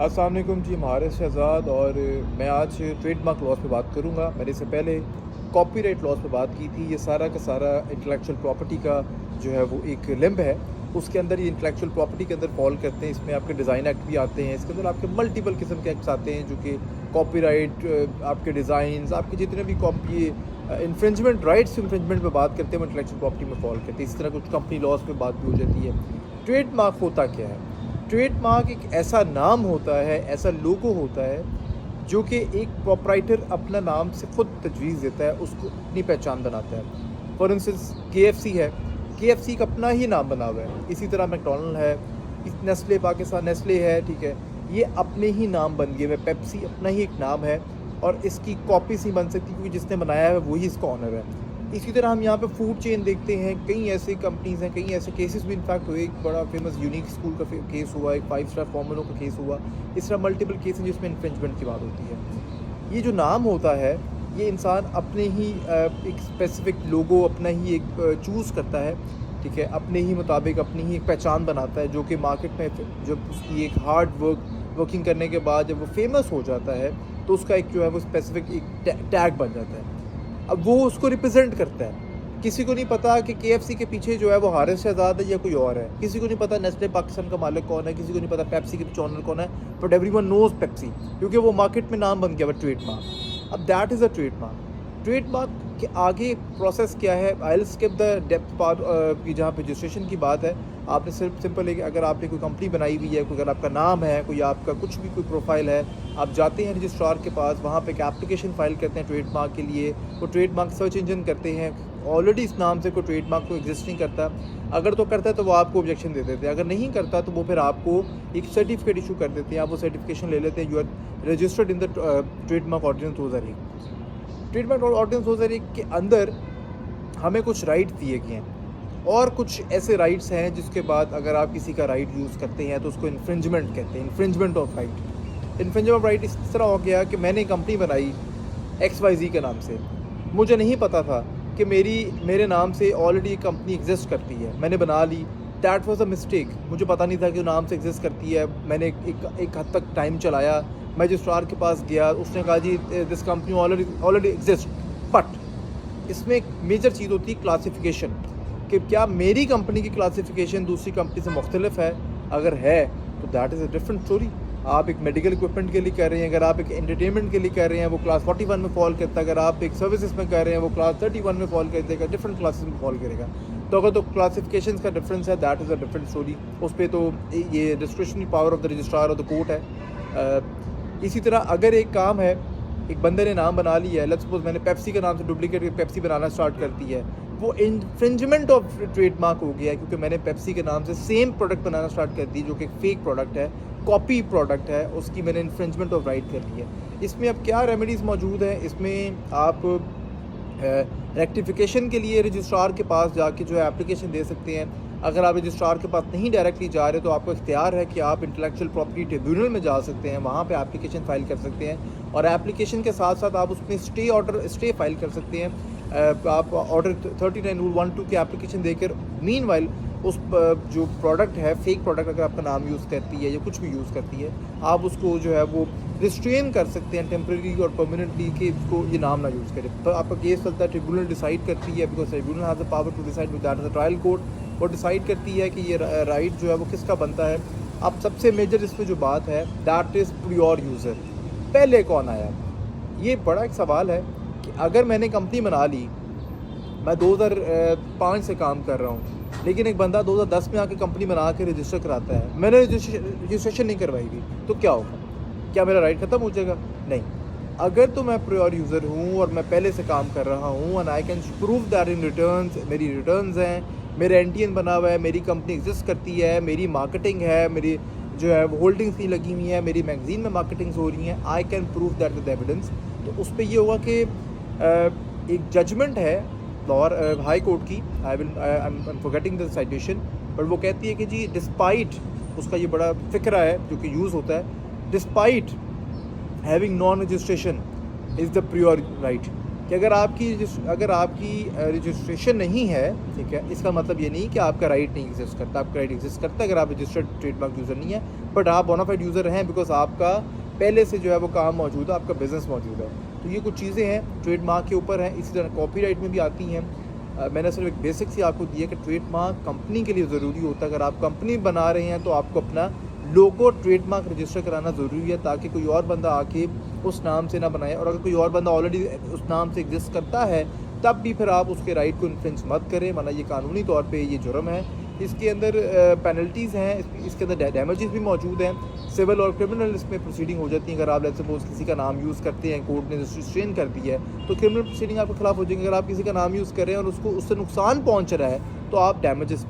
अस्सलाम वालेकुम जी, मैं हारिस शहज़ाद और मैं आज ट्रेडमार्क लॉस पे बात करूँगा। मैंने इससे पहले कॉपीराइट लॉस पे बात की थी। ये सारा का सारा इंटेलेक्चुअल प्रॉपर्टी का जो है वो एक लिम्ब है। उसके अंदर ये इंटेलेक्चुअल प्रॉपर्टी के अंदर फॉल करते हैं। इसमें आपके डिज़ाइन एक्ट भी आते हैं। इसके अंदर आपके मल्टीपल किस्म के एक्ट्स आते हैं जो कि कॉपीराइट, आपके डिज़ाइंस, आपके जितने भी कॉपी इन्फ्रिंजमेंट, राइट्स इन्फ्रिंजमेंट पे बात करते हैं वो इंटेलेक्चुअल प्रॉपर्टी में फॉल करते हैं। इसी तरह कुछ कंपनी लॉस पे बात भी हो जाती है। ट्रेडमार्क होता क्या है? ट्रेडमार्क एक ऐसा नाम होता है, ऐसा लोगो होता है जो कि एक प्रोप्राइटर अपना नाम से खुद तजवीज़ देता है, उसको अपनी पहचान बनाता है। फॉर इंस्टेंस केएफसी है, केएफसी का अपना ही नाम बना हुआ है। इसी तरह मैकडॉनल्ड है, नेस्ले पाकिस्तान नेस्ले है, ठीक है, ये अपने ही नाम बन गए हुए। पेप्सी अपना ही एक नाम है और इसकी कॉपीज नहीं बन सकती क्योंकि जिसने बनाया है वही इसका ऑनर है। इसी तरह हम यहाँ पे फूड चेन देखते हैं, कई ऐसे कंपनीज़ हैं, कई ऐसे केसेस भी इनफैक्ट हुए। एक बड़ा फेमस यूनिक स्कूल का केस हुआ, एक 5 स्टार फॉर्मूलों का केस हुआ। इस तरह मल्टीपल केस हैं जिसमें इन्फ्रिंजमेंट की बात होती है। ये जो नाम होता है ये इंसान अपने ही एक स्पेसिफिक लोगो अपना ही एक चूज़ करता है, ठीक है, अपने ही मुताबिक अपनी ही एक पहचान बनाता है जो कि मार्केट में जब उसकी एक हार्ड वर्किंग करने के बाद जब वो फेमस हो जाता है तो उसका एक जो है वो स्पेसिफिक एक टैग बन जाता है। अब वो उसको रिप्रेजेंट करता है। किसी को नहीं पता कि केएफसी के पीछे जो है वो हारिस शहजाद है या कोई और है। किसी को नहीं पता नेस्ले पाकिस्तान का मालिक कौन है, किसी को नहीं पता पेप्सी के पीछे ऑनर कौन है, बट एवरीवन नोज पेप्सी क्योंकि वो मार्केट में नाम बन गया वो ट्रेडमार्क। अब that is a trademark. Trademark के आगे प्रोसेस क्या है? I will skip the depth part की जहाँ पे रजिस्ट्रेशन की बात है। आपने सिर्फ सिंपल एक अगर आपने कोई कंपनी बनाई हुई है, कोई अगर आपका नाम है, कोई आपका कुछ भी कोई प्रोफाइल है, आप जाते हैं रजिस्ट्रार के पास, वहाँ पे एक एप्लीकेशन फ़ाइल करते हैं ट्रेडमार्क के लिए। वो ट्रेडमार्क सर्च इंजन करते हैं, ऑलरेडी इस नाम से कोई ट्रेडमार्क को एग्जिस्ट नहीं करता। अगर तो करता है तो वो आपको ऑब्जेक्शन दे देते हैं, अगर नहीं करता तो वो फिर आपको एक सर्टिफिकेट इशू कर देते हैं। आप वो सर्टिफिकेशन ले लेते हैं, you are registered in the trademark ordinance 2001। Trademark ordinance 2001 के अंदर हमें कुछ राइट दिए गए हैं और कुछ ऐसे राइट्स हैं जिसके बाद अगर आप किसी का राइट यूज़ करते हैं तो उसको इन्फ्रिंजमेंट कहते हैं, infringement of right. Infringement of right इस तरह हो गया कि मैंने कंपनी बनाई XYZ के नाम से, मुझे नहीं पता था कि मेरे नाम से ऑलरेडी एक कंपनी एग्जिस्ट करती है, मैंने बना ली। That was a mistake. मुझे पता नहीं था कि वो नाम से एग्जिस्ट करती है। मैंने एक हद तक टाइम चलाया, मैं रजिस्ट्रार के पास गया, उसने कहा जी this company already exist. But इसमें एक मेजर चीज़ होती है क्लासिफिकेशन, कि क्या मेरी कंपनी की क्लासिफिकेशन दूसरी कंपनी से मुख्तलिफ है। अगर है तो that is a different story. आप एक मेडिकल इक्विपमेंट के लिए कर रहे हैं, अगर आप एक एंटरटेनमेंट के लिए कर रहे हैं वो क्लास 41 में फॉल करता है। अगर आप एक सर्विसेज में कर रहे हैं वो क्लास 31 में फॉल कर देगा, डिफरेंट क्लासेस में फॉल करेगा। तो अगर तो क्लासिफिकेशन का डिफरेंस है that is a different story. उस पर तो ये discretionary power of the registrar और द कोर्ट है। इसी तरह अगर एक काम है, एक बंदे ने नाम बना लिया है, लेट्स सपोज मैंने पेप्सी के नाम से डुप्लीकेट पेप्सी बनाना स्टार्ट कर दी है, वो इन्फ्रिंजमेंट ऑफ ट्रेडमार्क हो गया है क्योंकि मैंने पेप्सी के नाम से सेम प्रोडक्ट बनाना स्टार्ट कर दी जो कि एक फेक प्रोडक्ट है, कॉपी प्रोडक्ट है, उसकी मैंने इन्फ्रिंजमेंट ऑफ राइट कर दी है। इसमें अब क्या रेमेडीज़ मौजूद हैं? इसमें आप रेक्टिफिकेशन के लिए रजिस्ट्रार के पास जाके जो है एप्लीकेशन दे सकते हैं। अगर आप रजिस्ट्रार के पास नहीं डायरेक्टली जा रहे तो आपको इख्तियार है कि आप इंटेलेक्चुअल प्रॉपर्टी ट्रिब्यूनल में जा सकते हैं, वहाँ पे एप्लीकेशन फ़ाइल कर सकते हैं और एप्लीकेशन के साथ साथ आप उसमें स्टे फाइल कर सकते हैं। आप ऑर्डर 39 रूल 1-2 की एप्लीकेशन देकर मीनवाइल उस जो प्रोडक्ट है, फेक प्रोडक्ट अगर आपका नाम यूज़ करती है या कुछ भी यूज़ करती है, आप उसको जो है वो रिस्ट्रेन कर सकते हैं टेम्प्रेरी और परमानेंटली कि इसको ये नाम ना यूज़ करे। तो आपका केस चलता है, ट्रिब्यूनल डिसाइड करती है, because tribunal has the power to decide with that is the trial court. वो डिसाइड करती है कि ये राइट जो है वो किसका बनता है। अब सबसे मेजर इसमें जो बात है दैट इज़ प्योर यूज़र। पहले कौन आया? ये बड़ा एक सवाल है कि अगर मैंने कंपनी बना ली, मैं 2005 से काम कर रहा हूँ, लेकिन एक बंदा 2010 में आके कंपनी बना के रजिस्टर कराता है, मैंने रजिस्ट्रेशन नहीं करवाई थी, तो क्या होगा? क्या मेरा राइट ख़त्म हो जाएगा? नहीं। अगर तो मैं प्योर यूज़र हूँ और मैं पहले से काम कर रहा हूँ and I can prove that in returns, मेरी रिटर्न्स हैं, मेरा एनटीएन बना हुआ है, मेरी कंपनी एग्जिस्ट करती है, मेरी मार्केटिंग है, मेरी जो है होल्डिंग्स नहीं लगी हुई है, मेरी मैगजीन में मार्केटिंग्स हो रही हैं, I can prove that with evidence. तो उस पर ये होगा कि एक जजमेंट है और हाई कोर्ट की, I am forgetting the citation, but वो कहती है कि जी डिस्पाइट, उसका ये बड़ा फ़िक्रा है जो कि यूज़ होता है, despite having non registration is the pure right. कि अगर आपकी रजिस्ट्रेशन नहीं है, ठीक है, इसका मतलब ये नहीं कि आपका राइट नहीं एग्जिस्ट करता। आपका राइट एग्जिस्ट करता है अगर आप रजिस्टर्ड ट्रेडमार्क यूज़र नहीं है, बट आप बोनाफाइड यूज़र हैं बिकॉज आपका पहले से जो है वो काम मौजूद है, आपका बिज़नेस मौजूद है। तो ये कुछ चीज़ें हैं ट्रेडमार्क के ऊपर हैं। इसी तरह कॉपीराइट में भी आती हैं। मैंने सिर्फ एक बेसिक सी आपको दी है कि ट्रेडमार्क कंपनी के लिए ज़रूरी होता है। अगर आप कंपनी बना रहे हैं तो आपको अपना लोगो ट्रेडमार्क रजिस्टर कराना ज़रूरी है, ताकि कोई और बंदा आके उस नाम से ना बनाए। और अगर कोई और बंदा ऑलरेडी उस नाम से एग्जिस्ट करता है तब भी फिर आप उसके राइट को इन्फ्रिंज मत करें, वरना ये कानूनी तौर पे ये जुर्म है। इसके अंदर पेनल्टीज़ हैं, इसके अंदर डैमेजेस भी मौजूद हैं। सिविल और क्रिमिनल इसमें प्रोसीडिंग हो जाती है। अगर आप लेट्स सपोज किसी का नाम यूज़ करते हैं, कोर्ट ने रिस्ट्रेन कर दी है, तो क्रिमिनल प्रोसीडिंग आपके खिलाफ हो जाएंगे। अगर आप किसी का नाम यूज़ कर रहे हैं और उसको उससे नुकसान पहुँच रहा है तो आप डैमेजेस